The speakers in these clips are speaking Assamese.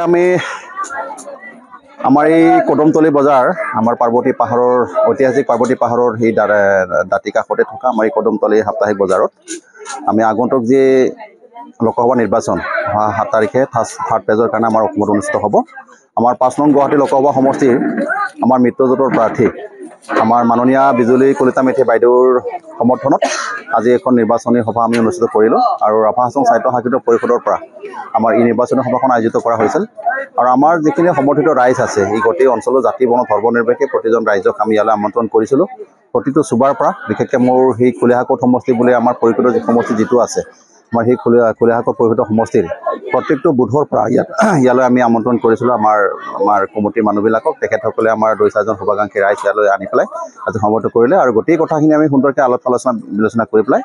আমি আমাৰ এই কদমতলী বজাৰ আমাৰ পাৰ্বতী পাহাৰৰ ঐতিহাসিক পাৰ্বতী পাহাৰৰ সেই দাঁতি কাষতে থকা আমাৰ এই কদমতলী সাপ্তাহিক বজাৰত আমি আগন্তুক যি লোকসভা নিৰ্বাচন 7 তাৰিখে থাৰ্ড পেজৰ কাৰণে আমাৰ অসমত অনুষ্ঠিত হ'ব। আমাৰ 5 নং গুৱাহাটী লোকসভা সমষ্টিৰ আমাৰ মিত্ৰজোঁটৰ প্ৰাৰ্থী আমাৰ মাননীয় বিজুলী কলিতা মেধি বাইদেউৰ সমৰ্থনত আজি এখন নিৰ্বাচনী সভা আমি অনুষ্ঠিত কৰিলোঁ আৰু ৰাভা হাছং সাহিত্য শাখিত পৰিষদৰ পৰা আমাৰ এই নিৰ্বাচনী সভাখন আয়োজিত কৰা হৈছিল। আৰু আমাৰ যিখিনি সমৰ্থিত ৰাইজ আছে এই গোটেই অঞ্চলৰ জাতি বৰ্ণ ধৰ্ম নিৰ্বিশেষে প্ৰতিজন ৰাইজক আমি ইয়ালৈ আমন্ত্ৰণ কৰিছিলোঁ। প্ৰতিটো চুবাৰ পৰা বিশেষকৈ মোৰ সেই খলিহাকোট সমষ্টি বুলি আমাৰ পৰিষদৰ যি সমষ্টি যিটো আছে আমাৰ সেই খলিহাকোট পৰিষদৰ সমষ্টিৰ প্ৰত্যেকটো বুথৰ পৰা ইয়ালৈ আমি আমন্ত্ৰণ কৰিছিলোঁ আমাৰ কমিটিৰ মানুহবিলাকক। তেখেতসকলে আমাৰ 2-4জন শুভাকাংক্ষী ৰাইজ ইয়ালৈ আনি পেলাই আজি সমৰ্থন কৰিলে আৰু গোটেই কথাখিনি আমি সুন্দৰকৈ বিবেচনা কৰি পেলাই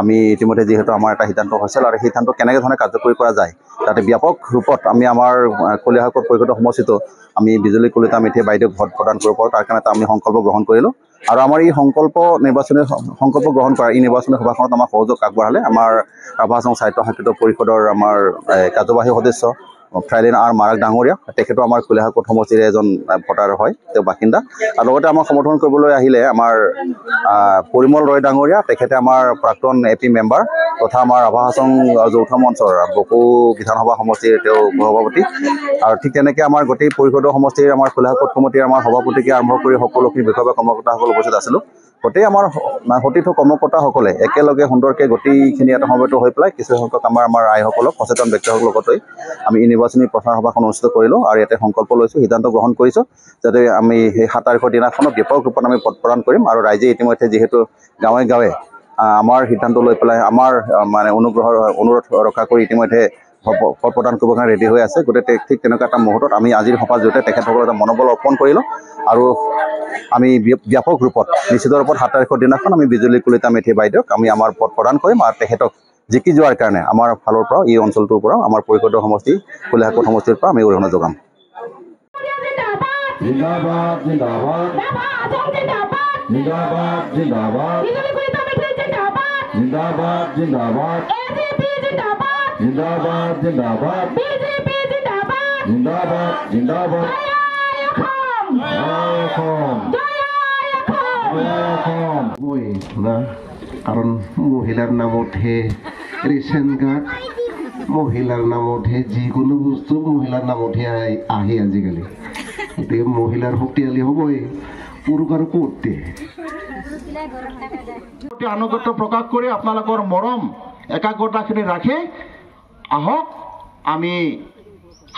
আমি ইতিমধ্যে যিহেতু আমাৰ এটা সিদ্ধান্ত হৈছিল আৰু সেই সিদ্ধান্ত কেনেকৈ ধৰণে কাৰ্যকৰী কৰা যায় যাতে ব্যাপক ৰূপত আমি আমাৰ খলিহাকোট পৰিষদৰ সমষ্টিটো আমি বিজুলী কলিতা মেধি বাইদেউক ভোট প্ৰদান কৰিব পাৰোঁ তাৰ কাৰণে আমি সংকল্প গ্ৰহণ কৰিলোঁ। আৰু আমাৰ এই সংকল্প গ্ৰহণ কৰা এই নিৰ্বাচনী সভাখনত আমাক সহযোগ আগবঢ়ালে আমাৰ ৰাভা হাছং সাহিত্য শাখিত পৰিষদৰ আমাৰ কাৰ্যবাহী সদস্য ফ্ৰাইলিন আৰ মাৰাক ডাঙৰীয়া। তেখেতো আমাৰ খলিহাকোট সমষ্টিৰে এজন ভোটাৰ হয়, তেওঁ বাসিন্দা। আৰু লগতে আমাক সমৰ্থন কৰিবলৈ আহিলে আমাৰ পৰিমল ৰয় ডাঙৰীয়া, তেখেতে আমাৰ প্ৰাক্তন AP মেম্বাৰ তথা আমাৰ ৰাভা হাছং যৌথ মঞ্চৰ বকো বিধানসভা সমষ্টিৰ তেওঁ সভাপতি। আৰু ঠিক তেনেকৈ আমাৰ গোটেই পৰিষদৰ সমষ্টিৰ আমাৰ খলিহাকোট কমিটিৰ আমাৰ সভাপতিকে আৰম্ভ কৰি সকলোখিনি বিষয় কৰ্মকৰ্তাসকল উপস্থিত আছিলোঁ। গোটেই আমাৰ সতীৰ্থ কৰ্মকৰ্তাসকলে একেলগে সুন্দৰকৈ গোটেইখিনি এটা সমবেত হৈ পেলাই কিছু সংখ্যক আমাৰ আইসকলক সচেতন ব্যক্তিসকলৰ লগত আমি এই নিৰ্বাচনী প্ৰচাৰ সভাখন অনুষ্ঠিত কৰিলোঁ আৰু ইয়াতে সংকল্প লৈছোঁ, সিদ্ধান্ত গ্ৰহণ কৰিছোঁ যাতে আমি সেই 7 তাৰিখৰ দিনাখনত ব্যাপক ৰূপত আমি ভোট প্ৰদান কৰিম। আৰু ৰাইজে ইতিমধ্যে যিহেতু গাঁৱে গাঁৱে আমাৰ সিদ্ধান্ত লৈ পেলাই আমাৰ অনুৰোধ ৰক্ষা কৰি ইতিমধ্যে ভোট প্ৰদান কৰিবৰ কাৰণে ৰেডি হৈ আছে। গতিকে ঠিক তেনেকুৱা এটা মুহূৰ্তত আমি আজিৰ সভাৰ জৰিয়তে তেখেতসকলক এটা মনোবল অৰ্পণ কৰিলোঁ আৰু আমি ব্যাপক ৰূপত নিশ্চিত ৰূপত 7 তাৰিখৰ দিনাখন আমি বিজুলী কলিতা মেধি বাইদেউক আমি আমাৰ ভোট প্ৰদান কৰিম আৰু তেখেতক জিকি যোৱাৰ কাৰণে আমাৰ ফালৰ পৰা এই অঞ্চলটোৰ পৰা আমাৰ পৰিষদৰ সমষ্টি খলিহাকোট সমষ্টিৰ পৰা আমি অৰিহণা যোগাম। জিন্দাবাদ জিন্দাবাদ জিন্দাবাদ জিন্দাবাদ জিন্দাবাদ জিন্দাবাদ জিন্দাবাদ জিন্দাবাদ জিন্দাবাদ জিন্দাবাদ কাৰণ মহিলাৰ নামতহে ৰেচন কাৰ্ড, মহিলাৰ নামতহে যিকোনো বস্তু মহিলাৰ নামতহে আহে আজিকালি। গতিকে মহিলাৰ শক্তিশালী হ'বই, পুৰুষ আৰু ক'তে আনুগত্য প্ৰকাশ কৰি আপোনালোকৰ মৰম একাগ্ৰতাখিনি ৰাখি আহক আমি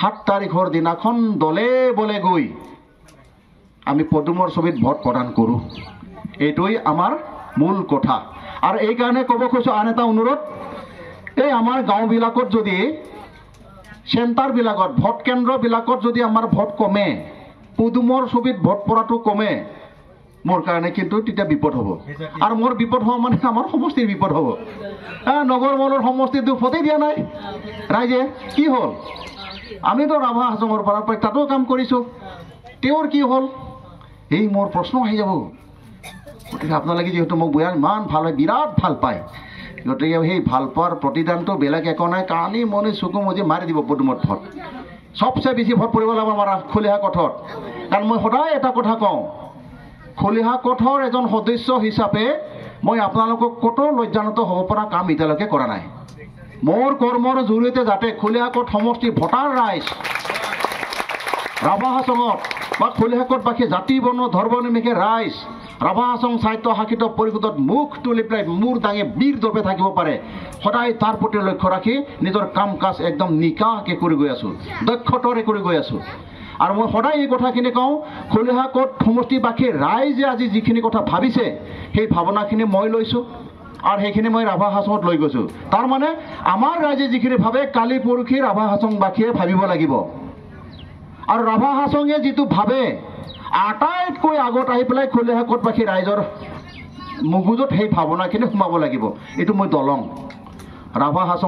7 তাৰিখৰ দিনাখন দলে বলে গৈ আমি পদুমৰ ছবিত ভোট প্ৰদান কৰোঁ। এইটোৱেই আমাৰ মূল কথা। আৰু এইকাৰণে ক'ব খুজিছোঁ আন এটা অনুৰোধ, এই আমাৰ গাঁওবিলাকত যদি চেণ্টাৰবিলাকত ভোট কেন্দ্ৰবিলাকত যদি আমাৰ ভোট কমে, পদুমৰ ছবিত ভোট পৰাটো কমে, মোৰ কাৰণে কিন্তু তেতিয়া বিপদ হ'ব। আৰু মোৰ বিপদ হোৱা মানে আমাৰ সমষ্টিৰ বিপদ হ'ব। নগৰ মলৰ সমষ্টিটো ভোটেই দিয়া নাই ৰাইজে, কি হ'ল? আমিতো ৰাভা হাছঙৰ পৰা তাতো কাম কৰিছোঁ, তেওঁৰ কি হ'ল? এই মোৰ প্ৰশ্ন আহি যাব। গতিকে আপোনালোকে যিহেতু মোক ইমান ভাল হয়, বিৰাট ভাল পায়, গতিকে সেই ভাল পোৱাৰ প্ৰতিদানটো বেলেগ একো নাই, কালি মনি চকু মুজি মাৰি দিব পদুমত ভোট। চবচে বেছি ভোট পৰিব লাগিব আমাৰ খলিহাকোটত। কাৰণ মই সদায় এটা কথা কওঁ, খলিহাকোটৰ এজন সদস্য হিচাপে মই আপোনালোকক ক'তো লজ্জানত হ'ব পৰা কাম এতিয়ালৈকে কৰা নাই। মোৰ কৰ্মৰ জৰিয়তে যাতে খলিহাকোট সমষ্টিৰ ভোটাৰ ৰাইজ ৰাভা হাছঙত বা খলিহাকোটবাসী জাতি বৰ্ণ ধৰ্ম নিৰ্বিশেষে ৰাইজ ৰাভা হাছং সাহিত্য শাখিত পৰিষদত মুখ তুলি পেলাই মূৰ দাঙি বীৰ দৰ্পে থাকিব পাৰে, সদায় তাৰ প্ৰতি লক্ষ্য ৰাখি নিজৰ কাম কাজ একদম নিকাহকৈ কৰি গৈ আছোঁ, দক্ষতাৰে কৰি গৈ আছোঁ। আৰু মই সদায় এই কথাখিনি কওঁ, খলিহাকোট সমষ্টিবাসী ৰাইজে আজি যিখিনি কথা ভাবিছে সেই ভাৱনাখিনি মই লৈছোঁ আৰু সেইখিনি মই ৰাভা হাছঙত লৈ গৈছোঁ। তাৰমানে আমাৰ ৰাইজে যিখিনি ভাবে কালি পৰহি ৰাভা হাছংবাসীয়ে ভাবিব লাগিব। আৰু ৰাভা হাছঙে যিটো ভাবে আটাইতকৈ আগত আহি পেলাই খলিহাকোটবাসী ৰাইজৰ মগজুত সেই ভাৱনাখিনি সোমাব লাগিব। এইটো মই দলং ৰাভা হাছং